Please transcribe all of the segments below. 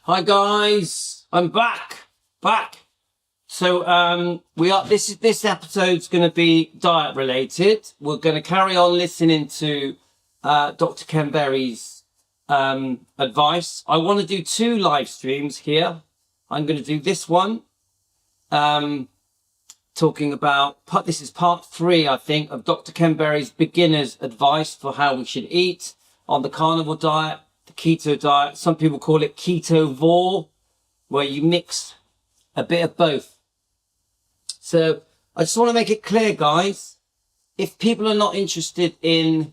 Hi guys, I'm back. So this episode's going to be diet related. We're going to carry on listening to Dr. Ken Berry's advice. I want to do 2 live streams here. I'm going to do this one talking about, this is part 3, I think, of Dr. Ken Berry's beginner's advice for how we should eat on the carnivore diet, the keto diet. Some people call it ketovore, where you mix a bit of both. So I just want to make it clear, guys, if people are not interested in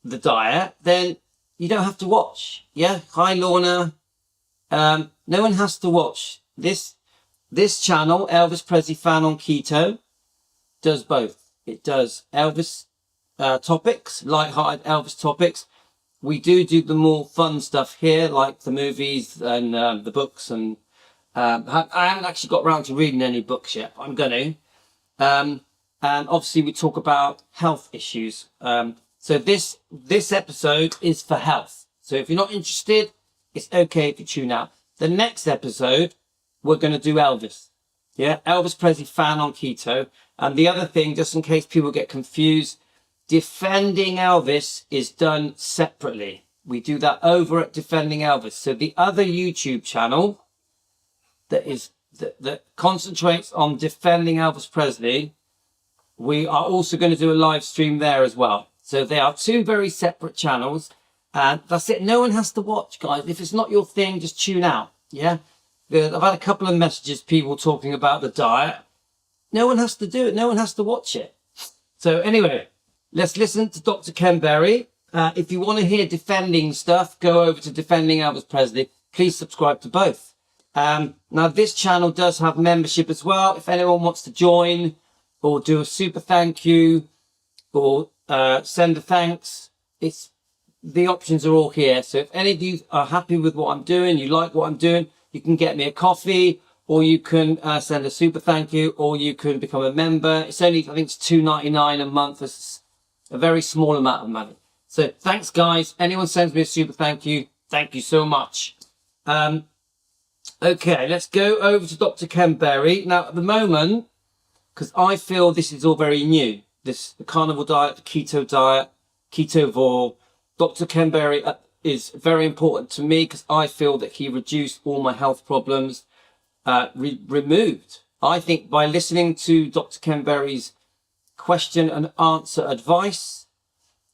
the diet, then you don't have to watch. Yeah. Hi, Lorna. No one has to watch this channel. Elvis Presley Fan on Keto does both. It does Elvis topics, light-hearted Elvis topics. We do the more fun stuff here, like the movies and the books. And I haven't actually got around to reading any books yet, but I'm going to. And obviously we talk about health issues. So this episode is for health. So if you're not interested, it's okay if you tune out. The next episode, we're going to do Elvis. Yeah, Elvis Presley Fan on Keto. And the other thing, just in case people get confused, Defending Elvis is done separately. We do that over at Defending Elvis. So the other YouTube channel that concentrates on defending Elvis Presley, we are also going to do a live stream there as well. So they are 2 very separate channels, and that's it. No one has to watch, guys. If it's not your thing, just tune out. Yeah. I've had a couple of messages, people talking about the diet. No one has to do it. No one has to watch it. So anyway, let's listen to Dr. Ken Berry. If you want to hear defending stuff, go over to Defending Elvis Presley. Please subscribe to both. Now, this channel does have membership as well. If anyone wants to join or do a super thank you or send a thanks, the options are all here. So if any of you are happy with what I'm doing, you like what I'm doing, you can get me a coffee, or you can send a super thank you, or you can become a member. It's only, I think it's $2.99 a month. It's a very small amount of money. So thanks, guys. Anyone sends me a super thank you so much. Okay, let's go over to Dr. Ken Berry. Now, at the moment, because I feel this is all very new, the carnivore diet, the keto diet, ketovore, Dr. Ken Berry is very important to me because I feel that he reduced all my health problems, removed. I think by listening to Dr. Ken Berry's question and answer advice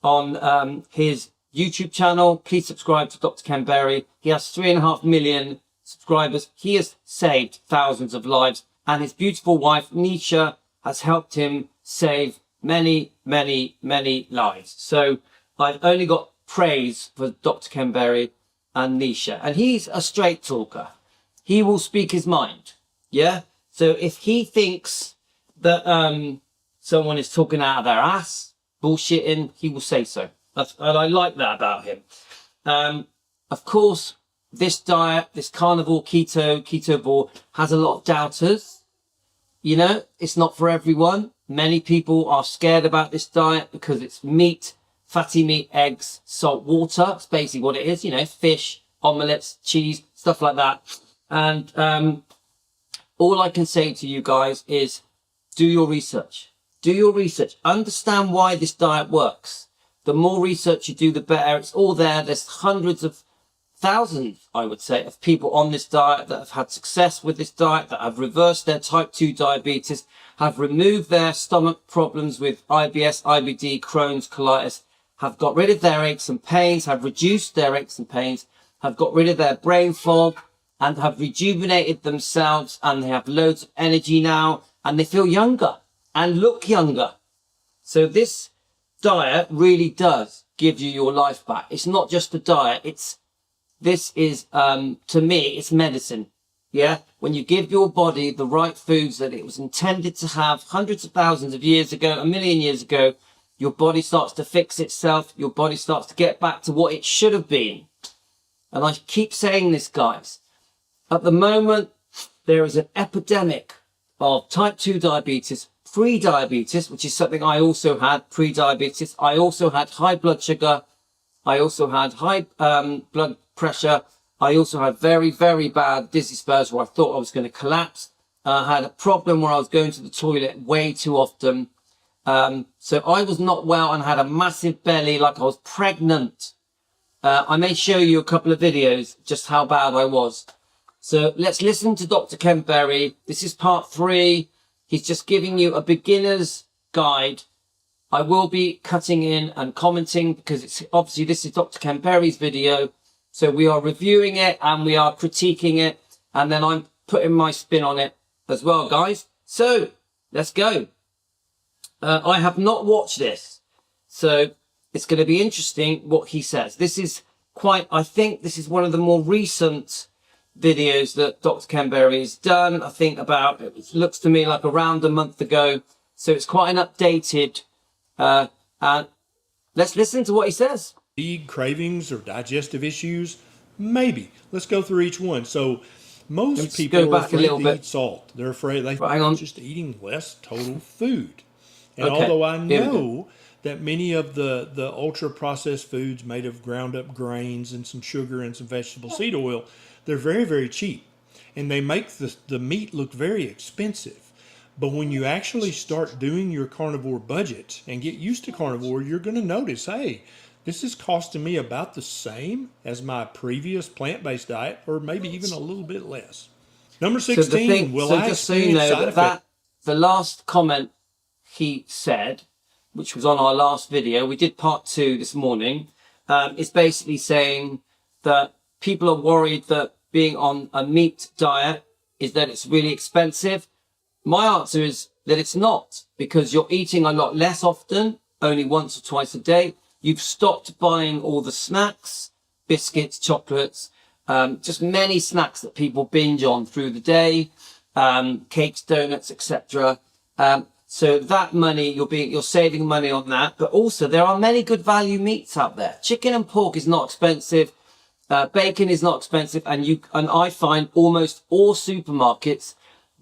on his YouTube channel, please subscribe to Dr. Ken Berry. He has 3.5 million subscribers. He has saved thousands of lives, and his beautiful wife Nisha has helped him save many lives. So I've only got praise for Dr. Ken Berry and Nisha, and he's a straight talker. He will speak his mind. Yeah. So if he thinks that someone is talking out of their ass, bullshitting, he will say so. And I like that about him. Of course, this diet, this carnivore ketovore, has a lot of doubters. You know, it's not for everyone. Many people are scared about this diet because it's meat, fatty meat, eggs, salt, water. It's basically what it is. You know, fish, omelets, cheese, stuff like that. And all I can say to you guys is do your research. Do your research. Understand why this diet works. The more research you do, the better. It's all there. There's hundreds of thousands, I would say, of people on this diet that have had success with this diet, that have reversed their type 2 diabetes, have removed their stomach problems with IBS, IBD, Crohn's, colitis, have got rid of their aches and pains, have reduced their aches and pains, have got rid of their brain fog, and have rejuvenated themselves, and they have loads of energy now, and they feel younger and look younger. So this diet really does give you your life back. It's not just a diet. This is, to me, it's medicine. Yeah. When you give your body the right foods that it was intended to have hundreds of thousands of years ago, 1 million years ago, your body starts to fix itself. Your body starts to get back to what it should have been. And I keep saying this, guys. At the moment, there is an epidemic of type 2 diabetes, pre-diabetes, which is something I also had, pre-diabetes. I also had high blood sugar. I also had high blood pressure. I also had very, very bad dizzy spells where I thought I was going to collapse. I had a problem where I was going to the toilet way too often. So I was not well and had a massive belly like I was pregnant. I may show you a couple of videos just how bad I was. So let's listen to Dr. Ken Berry. This is part 3. He's just giving you a beginner's guide. I will be cutting in and commenting because it's obviously this is Dr. Ken Berry's video. So we are reviewing it and we are critiquing it. And then I'm putting my spin on it as well, guys. So let's go. I have not watched this. So it's going to be interesting what he says. This is I think this is one of the more recent videos that Dr. Ken Berry has done. I think it looks to me like around a month ago. So it's quite an updated, and let's listen to what he says. Fatigue, cravings, or digestive issues? Maybe. Let's go through each one. So most people are afraid to eat salt. They're afraid they're just eating less total food. And although I know that many of the ultra processed foods made of ground up grains and some sugar and some vegetable seed oil, they're very, very cheap. And they make the meat look very expensive. But when you actually start doing your carnivore budget and get used to carnivore, you're going to notice, hey, this is costing me about the same as my previous plant-based diet, or maybe even a little bit less. Number 16, just so you know that the last comment he said, which was on our last video, we did part 2 this morning, is basically saying that people are worried that being on a meat diet is that it's really expensive. My answer is that it's not, because you're eating a lot less often, only once or twice a day. You've stopped buying all the snacks, biscuits, chocolates, just many snacks that people binge on through the day, cakes, donuts, etc. So that money, you're saving money on that. But also there are many good value meats out there. Chicken and pork is not expensive. Bacon is not expensive. And I find almost all supermarkets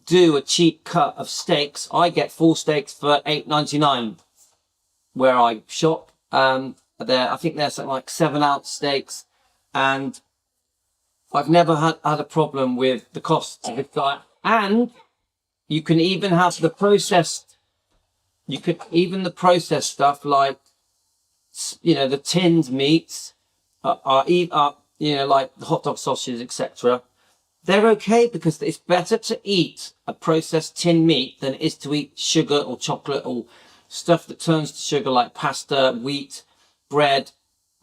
do a cheap cut of steaks. I get 4 steaks for $8.99 where I shop. I think they're something like 7-ounce steaks, and I've never had a problem with the costs of this diet. And you can even have the processed stuff like, the tinned meats, like the hot dog sausages, etc. They're okay because it's better to eat a processed tinned meat than it is to eat sugar or chocolate or stuff that turns to sugar like pasta, wheat, bread,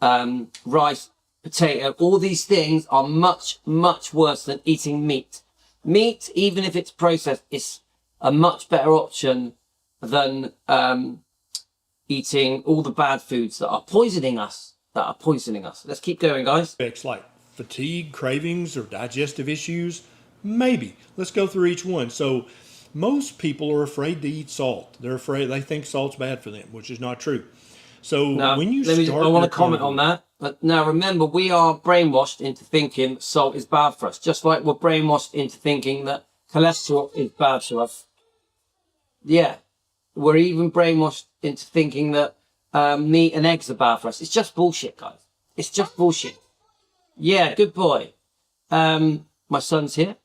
rice, potato. All these things are much, much worse than eating meat. Meat, even if it's processed, is a much better option than eating all the bad foods that are poisoning us. Let's keep going, guys. Like fatigue, cravings, or digestive issues? Maybe. Let's go through each one. So most people are afraid to eat salt. They think salt's bad for them, which is not true. So now, when you I want to comment on that. But now remember, we are brainwashed into thinking salt is bad for us, just like we're brainwashed into thinking that cholesterol is bad for us. Yeah, we're even brainwashed into thinking that meat and eggs are bad for us. It's just bullshit, guys. It's just bullshit. Yeah, good boy. My son's here.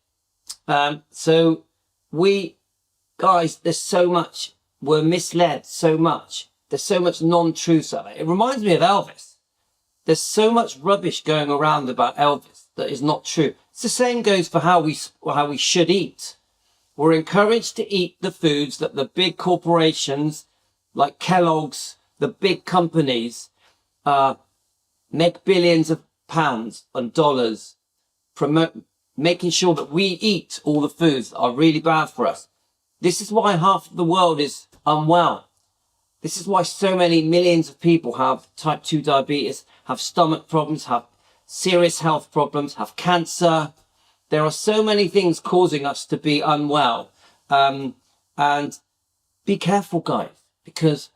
So there's so much, we're misled so much. There's so much non-truth out there. It reminds me of Elvis. There's so much rubbish going around about Elvis that is not true. It's the same goes for how we should eat. We're encouraged to eat the foods that the big corporations like Kellogg's, the big companies, make billions of pounds and dollars making sure that we eat all the foods that are really bad for us. This is why half of the world is unwell. This is why so many millions of people have type 2 diabetes, have stomach problems, have serious health problems, have cancer. There are so many things causing us to be unwell. And be careful, guys, because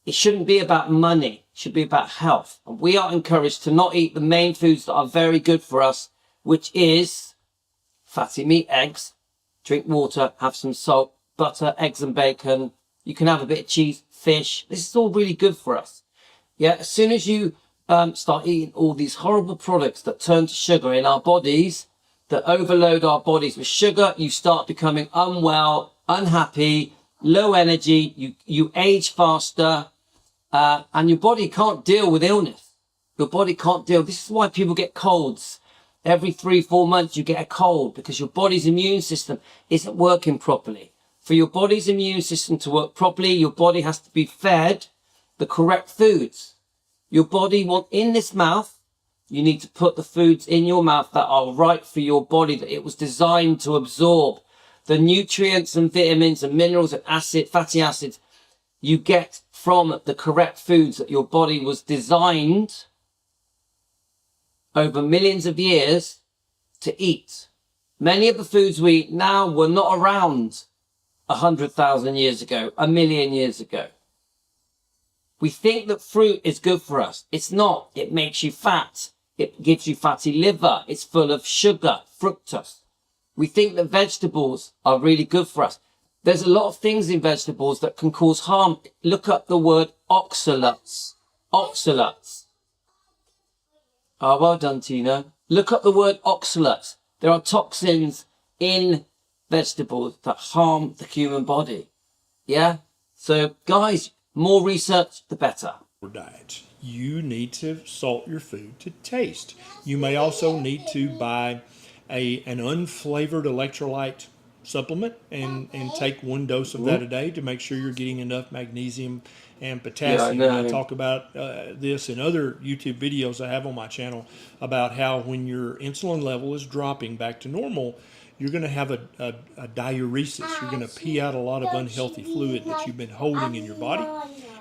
it shouldn't be about money. It should be about health. And we are encouraged to not eat the main foods that are very good for us, which is fatty meat, eggs, drink water, have some salt, butter, eggs and bacon. You can have a bit of cheese, fish. This is all really good for us. Yeah, as soon as you start eating all these horrible products that turn to sugar in our bodies, that overload our bodies with sugar, you start becoming unwell, unhappy, low energy, you age faster, and your body can't deal with illness. Your body can't deal. This is why people get colds. Every 3-4 months you get a cold, because your body's immune system isn't working properly. For your body's immune system to work properly, your body has to be fed the correct foods. Your body in this mouth, you need to put the foods in your mouth that are right for your body, that it was designed to absorb. The nutrients and vitamins and minerals and fatty acids you get from the correct foods that your body was designed over millions of years to eat. Many of the foods we eat now were not around 100,000 years ago, 1 million years ago. We think that fruit is good for us. It's not. It makes you fat. It gives you fatty liver. It's full of sugar, fructose. We think that vegetables are really good for us. There's a lot of things in vegetables that can cause harm. Look up the word oxalates. Oxalates. Oh, well done, Tino. Look up the word oxalates. There are toxins in vegetables that harm the human body. Yeah? So, guys, more research, the better. Diet. You need to salt your food to taste. You may also need to buy an unflavored electrolyte supplement and take 1 dose of that a day to make sure you're getting enough magnesium and potassium. Yeah, I talk about this in other YouTube videos I have on my channel about how when your insulin level is dropping back to normal, you're going to have a diuresis. You're going to pee out a lot of unhealthy fluid that you've been holding in your body.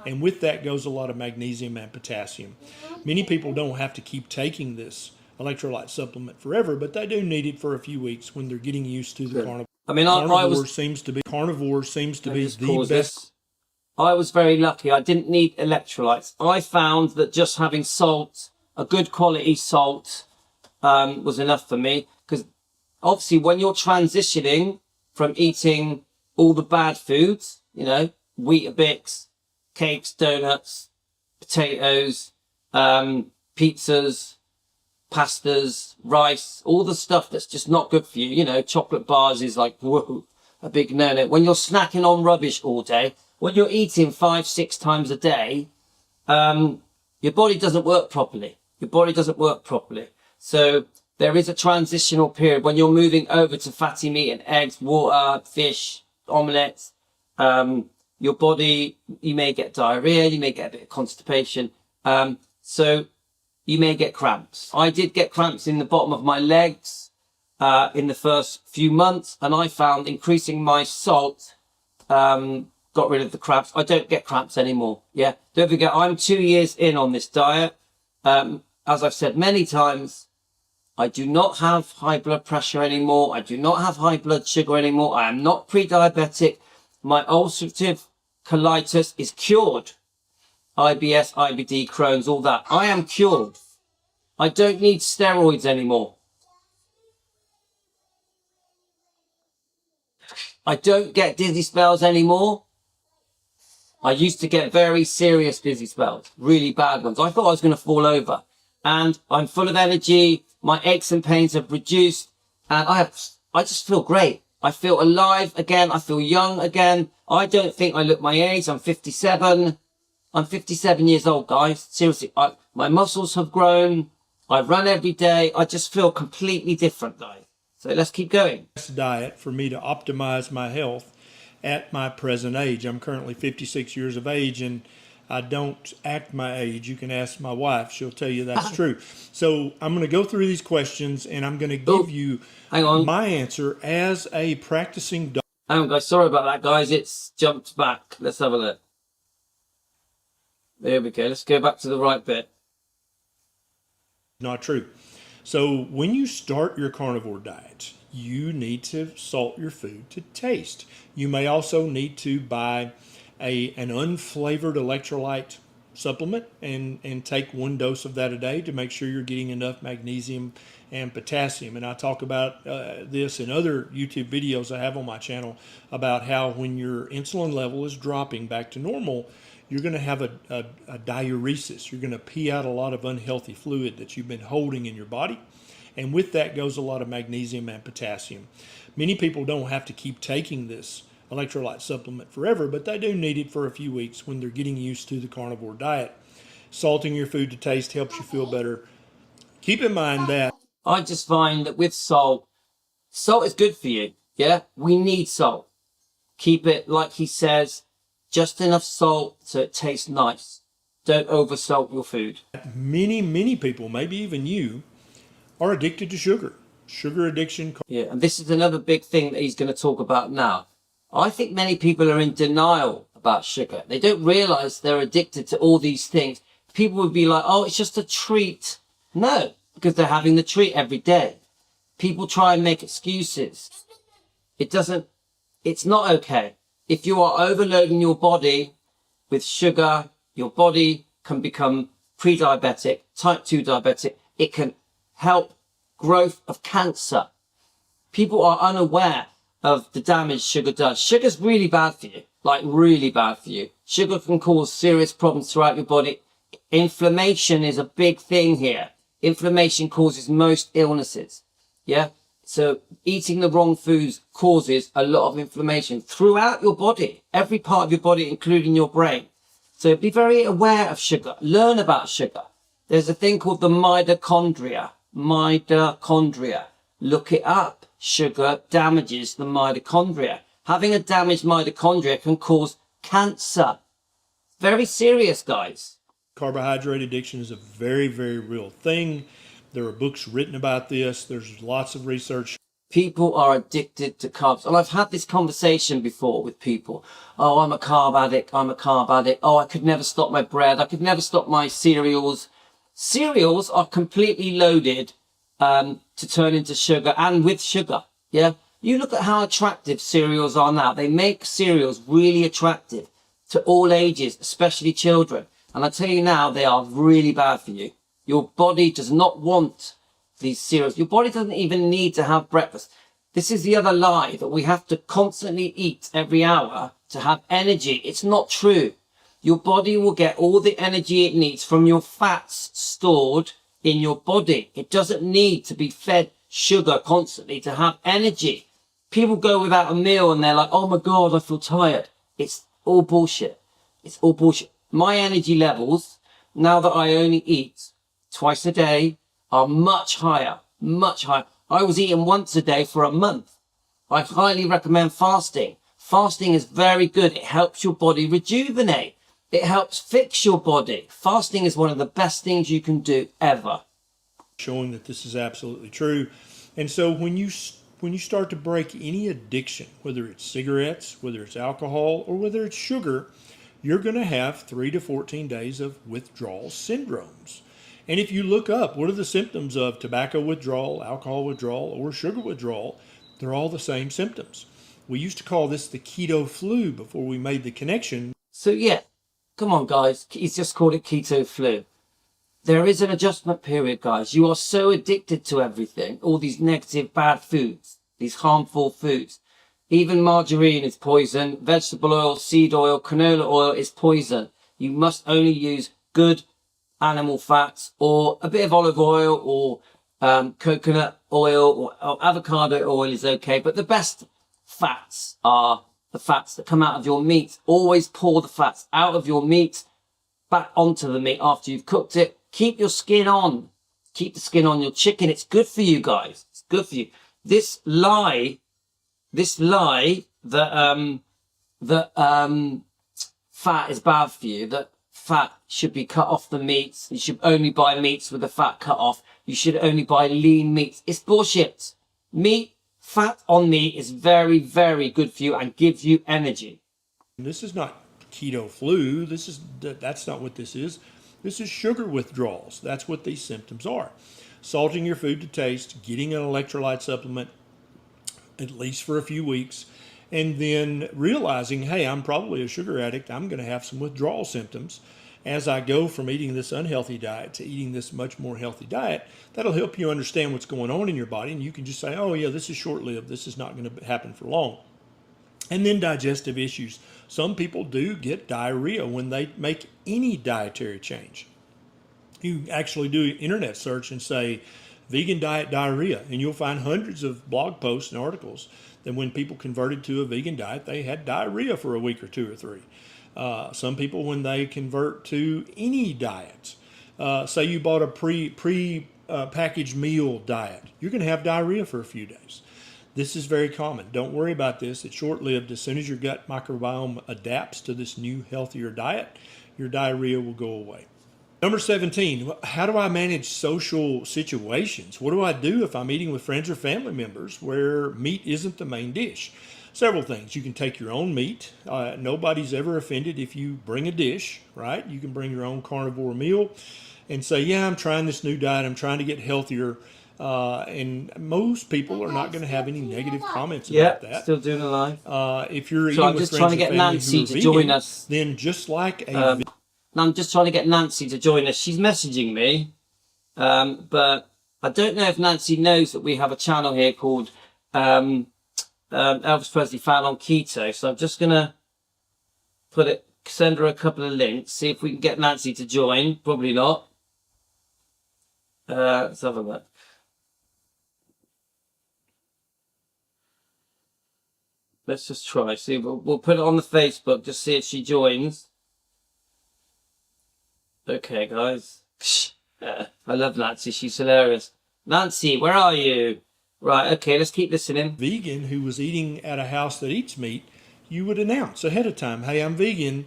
And with that goes a lot of magnesium and potassium. Many people don't have to keep taking this electrolyte supplement forever, but they do need it for a few weeks when they're getting used to the carnivore. I mean, carnivore seems to be the best. I was very lucky. I didn't need electrolytes. I found that just having salt, a good quality salt, was enough for me. Because obviously when you're transitioning from eating all the bad foods, you know, Weetabix, cakes, donuts, potatoes, pizzas, pastas, rice, all the stuff that's just not good for you. You know, chocolate bars is like, whoa, a big no-no. When you're snacking on rubbish all day, when you're eating 5-6 times a day, your body doesn't work properly. Your body doesn't work properly. So there is a transitional period when you're moving over to fatty meat and eggs, water, fish, omelettes. Your body, you may get diarrhea, you may get a bit of constipation. So you may get cramps. I did get cramps in the bottom of my legs in the first few months, and I found increasing my salt got rid of the cramps. I don't get cramps anymore. Yeah, don't forget, I'm 2 years in on this diet. As I've said many times, I do not have high blood pressure anymore. I do not have high blood sugar anymore. I am not pre-diabetic. My ulcerative colitis is cured. IBS, IBD, Crohn's, all that. I am cured. I don't need steroids anymore. I don't get dizzy spells anymore. I used to get very serious dizzy spells, really bad ones. I thought I was going to fall over. And I'm full of energy. My aches and pains have reduced. And I just feel great. I feel alive again. I feel young again. I don't think I look my age. I'm 57. I'm 57 years old, guys. Seriously, my muscles have grown. I run every day. I just feel completely different, guys. So let's keep going. Diet for me to optimize my health at my present age. I'm currently 56 years of age, and I don't act my age. You can ask my wife. She'll tell you that's true. So I'm going to go through these questions, and I'm going to give you my answer as a practicing doctor. Hang on, guys. Sorry about that, guys. It's jumped back. Let's have a look. There we go. Let's go back to the right bit. Not true. So when you start your carnivore diet, you need to salt your food to taste. You may also need to buy an unflavored electrolyte supplement and take 1 dose of that a day to make sure you're getting enough magnesium and potassium. And I talk about this in other YouTube videos I have on my channel about how when your insulin level is dropping back to normal, you're going to have a diuresis. You're going to pee out a lot of unhealthy fluid that you've been holding in your body. And with that goes a lot of magnesium and potassium. Many people don't have to keep taking this electrolyte supplement forever, but they do need it for a few weeks when they're getting used to the carnivore diet. Salting your food to taste helps you feel better. Keep in mind that I just find that with salt is good for you. Yeah, we need salt. Keep it, like he says, just enough salt so it tastes nice. Don't oversalt your food. Many people, maybe even you, are addicted to sugar. Sugar addiction. Yeah, and this is another big thing that he's going to talk about now. I think many people are in denial about sugar. They don't realize they're addicted to all these things. People would be like, oh, it's just a treat. No, because they're having the treat every day. People try and make excuses. It's not okay. If you are overloading your body with sugar, your body can become pre-diabetic, type 2 diabetic. It can help growth of cancer. People are unaware of the damage sugar does. Sugar's really bad for you, like really bad for you. Sugar can cause serious problems throughout your body. Inflammation is a big thing here. Inflammation causes most illnesses. Yeah. So eating the wrong foods causes a lot of inflammation throughout your body, every part of your body, including your brain. So be very aware of sugar. Learn about sugar. There's a thing called the mitochondria. Mitochondria. Look it up. Sugar damages the mitochondria. Having a damaged mitochondria can cause cancer. Very serious, guys. Carbohydrate addiction is a very, very real thing. There are books written about this. There's lots of research. People are addicted to carbs. And I've had this conversation before with people. Oh, I'm a carb addict. I'm a carb addict. Oh, I could never stop my bread. I could never stop my cereals. Cereals are completely loaded to turn into sugar and with sugar. Yeah. You look at how attractive cereals are now. They make cereals really attractive to all ages, especially children. And I tell you now, they are really bad for you. Your body does not want these cereals. Your body doesn't even need to have breakfast. This is the other lie, that we have to constantly eat every hour to have energy. It's not true. Your body will get all the energy it needs from your fats stored in your body. It doesn't need to be fed sugar constantly to have energy. People go without a meal and they're like, oh my God, I feel tired. It's all bullshit. It's all bullshit. My energy levels, now that I only eat twice a day, are much higher, much higher. I was eating once a day for a month. I highly recommend fasting. Fasting is very good. It helps your body rejuvenate. It helps fix your body. Fasting is one of the best things you can do ever. Showing that this is absolutely true. And so when you start to break any addiction, whether it's cigarettes, whether it's alcohol, or whether it's sugar, you're going to have 3 to 14 days of withdrawal syndromes. And if you look up what are the symptoms of tobacco withdrawal, alcohol withdrawal, or sugar withdrawal, they're all the same symptoms. We used to call this the keto flu before we made the connection. So yeah, come on guys, he's just called it keto flu. There is an adjustment period, guys. You are so addicted to everything, all these negative, bad foods, these harmful foods. Even margarine is poison, vegetable oil, seed oil, canola oil is poison. You must only use good animal fats or a bit of olive oil or coconut oil or avocado oil is okay. But the best fats are the fats that come out of your meat. Always pour the fats out of your meat back onto the meat after you've cooked it. Keep your skin on. Keep the skin on your chicken. It's good for you guys. It's good for you. This lie that fat is bad for you, that fat should be cut off the meats. You should only buy meats with the fat cut off. You should only buy lean meats. It's bullshit. Fat on meat is very, very good for you and gives you energy. This is not keto flu. That's not what this is. This is sugar withdrawals. That's what these symptoms are. Salting your food to taste, getting an electrolyte supplement, at least for a few weeks, and then realizing, hey, I'm probably a sugar addict. I'm going to have some withdrawal symptoms. As I go from eating this unhealthy diet to eating this much more healthy diet, that'll help you understand what's going on in your body, and you can just say, oh yeah, this is short-lived. This is not going to happen for long. And then digestive issues. Some people do get diarrhea when they make any dietary change. You actually do an internet search and say vegan diet diarrhea, and you'll find hundreds of blog posts and articles that when people converted to a vegan diet, they had diarrhea for a week or two or three. Some people, when they convert to any diet, say you bought a packaged meal diet, you're going to have diarrhea for a few days. This is very common. Don't worry about this. It's short-lived. As soon as your gut microbiome adapts to this new, healthier diet, your diarrhea will go away. Number 17, how do I manage social situations? What do I do if I'm eating with friends or family members where meat isn't the main dish? Several things. You can take your own meat. Nobody's ever offended if you bring a dish, right? You can bring your own carnivore meal and say, yeah, I'm trying this new diet. I'm trying to get healthier. And most people are not going to have any negative comments about that. Still doing it live. If you're so eating I'm with just friends trying to get and family Nancy who are to vegan, join us. then just like a I'm just trying to get Nancy to join us. She's messaging me, but I don't know if Nancy knows that we have a channel here called Elvis Presley Fan on Keto. So I'm just gonna send her a couple of links, see if we can get Nancy to join. Probably not. Let's have a look. Let's just try. See, we'll put it on the Facebook. Just see if she joins. Okay, guys. I love Nancy. She's hilarious. Nancy, where are you? Right. Okay. Let's keep listening. Vegan who was eating at a house that eats meat, you would announce ahead of time, "Hey, I'm vegan.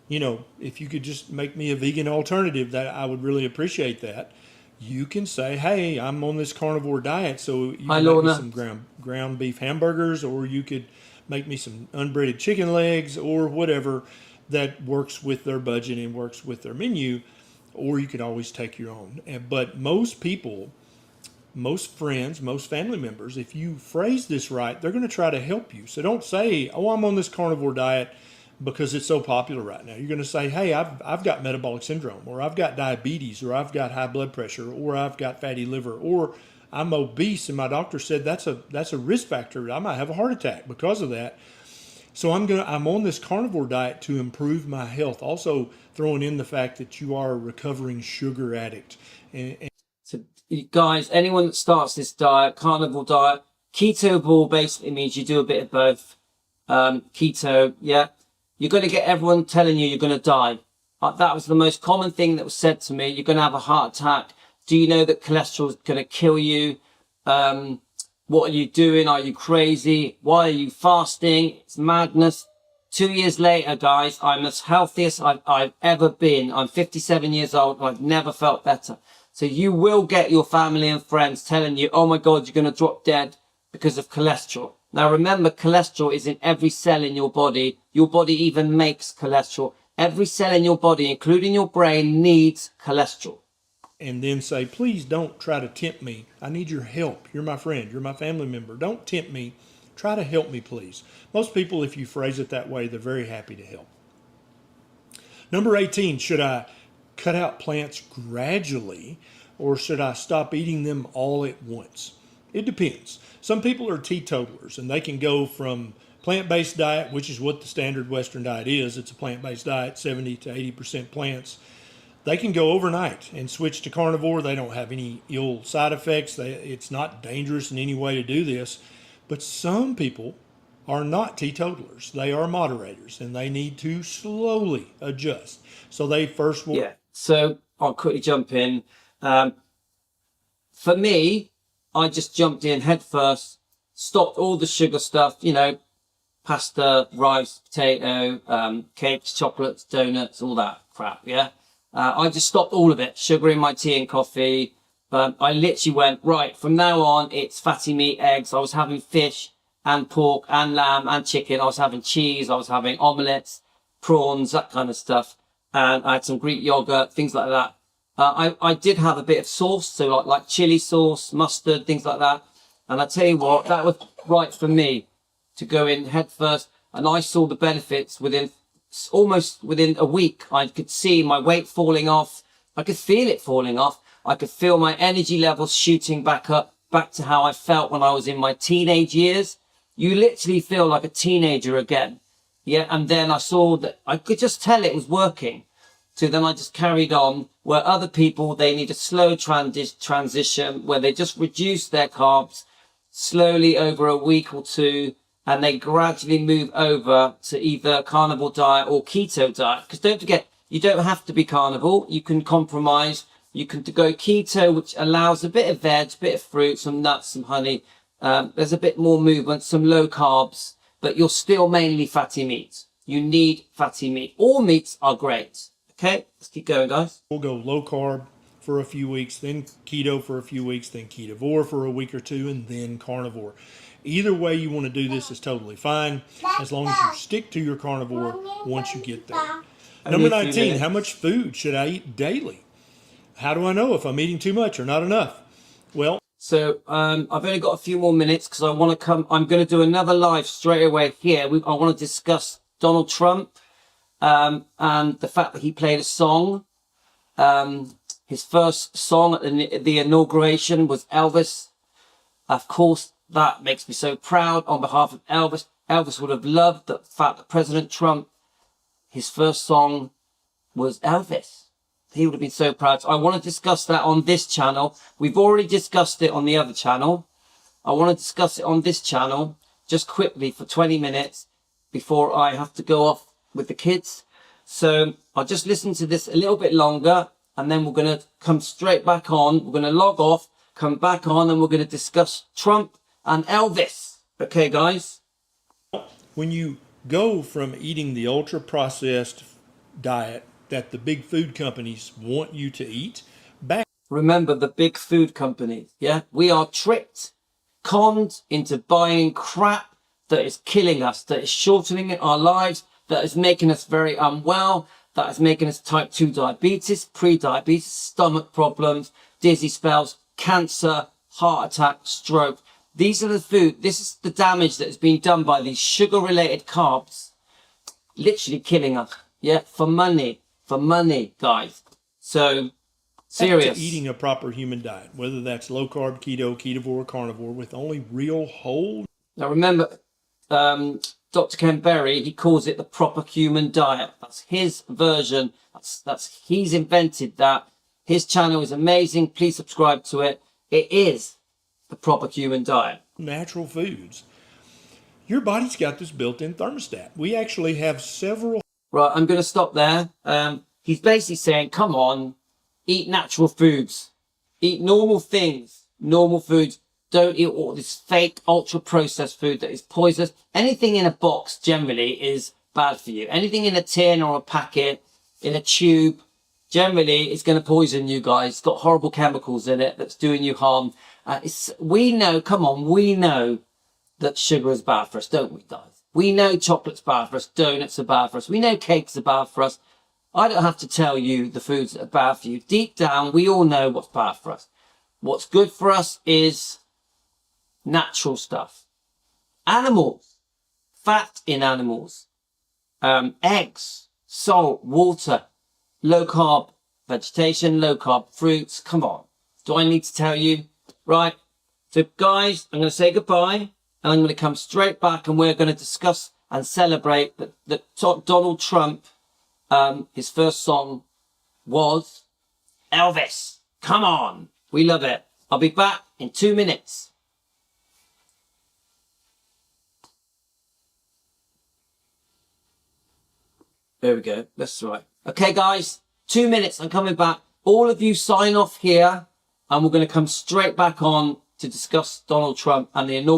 You know, if you could just make me a vegan alternative, that I would really appreciate that." You can say, "Hey, I'm on this carnivore diet, so you can make me some ground beef hamburgers, or you could make me some unbreaded chicken legs, or whatever that works with their budget and works with their menu." Or you could always take your own. But most people, most friends, most family members, if you phrase this right, they're going to try to help you. So don't say, "Oh, I'm on this carnivore diet because it's so popular right now." You're going to say, "Hey, I've got metabolic syndrome, or I've got diabetes, or I've got high blood pressure, or I've got fatty liver, or I'm obese and my doctor said that's a risk factor. I might have a heart attack because of that. So I'm on this carnivore diet to improve my health." Also throwing in the fact that you are a recovering sugar addict. So guys, anyone that starts this diet, carnivore diet, keto ball basically means you do a bit of both. Keto, yeah. You're going to get everyone telling you you're going to die. That was the most common thing that was said to me. You're going to have a heart attack. Do you know that cholesterol is going to kill you? What are you doing? Are you crazy? Why are you fasting? It's madness. 2 years later, guys, I'm as healthiest I've ever been. I'm 57 years old. I've never felt better. So you will get your family and friends telling you, "Oh my God, you're going to drop dead because of cholesterol." Now remember, cholesterol is in every cell in your body. Your body even makes cholesterol. Every cell in your body, including your brain, needs cholesterol. And then say, "Please don't try to tempt me. I need your help. You're my friend. You're my family member. Don't tempt me. Try to help me, please." Most people, if you phrase it that way, they're very happy to help. Number 18, should I cut out plants gradually, or should I stop eating them all at once? It depends. Some people are teetotalers, and they can go from plant-based diet, which is what the standard Western diet is. It's a plant-based diet, 70 to 80% plants. They can go overnight and switch to carnivore. They don't have any ill side effects. It's not dangerous in any way to do this. But some people are not teetotalers. They are moderators, and they need to slowly adjust. So they first will... Yeah, so I'll quickly jump in. For me, I just jumped in head first, stopped all the sugar stuff, you know, pasta, rice, potato, cakes, chocolates, donuts, all that crap, yeah? I just stopped all of it, sugar in my tea and coffee. I literally went, right, from now on, it's fatty meat, eggs. I was having fish and pork and lamb and chicken. I was having cheese. I was having omelettes, prawns, that kind of stuff. And I had some Greek yogurt, things like that. I did have a bit of sauce, so like chili sauce, mustard, things like that. And I tell you what, that was right for me to go in head first. And I saw the benefits almost within a week. I could see my weight falling off. I could feel it falling off. I could feel my energy levels shooting back up, back to how I felt when I was in my teenage years. you literally feel like a teenager again. Yeah. And then I saw that I could just tell it was working. So then I just carried on, where other people, they need a slow transition where they just reduce their carbs slowly over a week or two, and they gradually move over to either carnivore diet or keto diet. Because don't forget, you don't have to be carnivore. You can compromise. You can go keto, which allows a bit of veg, a bit of fruit, some nuts, some honey. There's a bit more movement, some low carbs, but you're still mainly fatty meat. You need fatty meat. All meats are great. Okay, let's keep going, guys. We'll go low carb for a few weeks, then keto for a few weeks, then ketovore for a week or two, and then carnivore. Either way you want to do this is totally fine, as long as you stick to your carnivore once you get there. Number 19, how much food should I eat daily? How do I know if I'm eating too much or not enough? Well, so I've only got a few more minutes because I'm going to do another live straight away here. I want to discuss Donald Trump. And the fact that he played a song, his first song at the inauguration was Elvis. Of course, that makes me so proud on behalf of Elvis. Elvis would have loved the fact that President Trump, his first song was Elvis. He would have been so proud. So I want to discuss that on this channel. We've already discussed it on the other channel. I want to discuss it on this channel just quickly for 20 minutes before I have to go off with the kids. So I'll just listen to this a little bit longer, and then we're going to come straight back on. We're going to log off, come back on, and we're going to discuss Trump and Elvis. Okay, guys? When you go from eating the ultra processed diet that the big food companies want you to eat back. Remember, the big food companies, yeah? We are tricked, conned into buying crap that is killing us, that is shortening our lives, that is making us very unwell, that is making us type 2 diabetes, pre-diabetes, stomach problems, dizzy spells, cancer, heart attack, stroke. These are the food. This is the damage that has been done by these sugar-related carbs, literally killing us. Yeah, for money, guys. So, serious. To eating a proper human diet, whether that's low carb, keto, ketovore, carnivore, with only real whole. Now remember, Dr. Ken Berry, he calls it the proper human diet. That's his version. He's invented that. His channel is amazing. Please subscribe to it. It is the proper human diet. Natural foods. Your body's got this built-in thermostat. We actually have several. Right, I'm going to stop there. He's basically saying, come on, eat natural foods. Eat normal things, normal foods. Don't eat all this fake ultra-processed food that is poisonous. Anything in a box generally is bad for you. Anything in a tin or a packet, in a tube, generally is going to poison you guys. It's got horrible chemicals in it that's doing you harm. We know that sugar is bad for us, don't we, guys? We know chocolate's bad for us, donuts are bad for us. We know cakes are bad for us. I don't have to tell you the foods that are bad for you. Deep down, we all know what's bad for us. What's good for us is natural stuff. Animals, fat in animals, eggs, salt, water, low carb vegetation, low carb fruits. Come on. Do I need to tell you? Right. So guys, I'm going to say goodbye. And I'm going to come straight back, and we're going to discuss and celebrate that Donald Trump, his first song was Elvis. Come on. We love it. I'll be back in 2 minutes. There we go. That's right. Okay, guys, 2 minutes. I'm coming back. All of you sign off here, and we're going to come straight back on to discuss Donald Trump and the inauguration.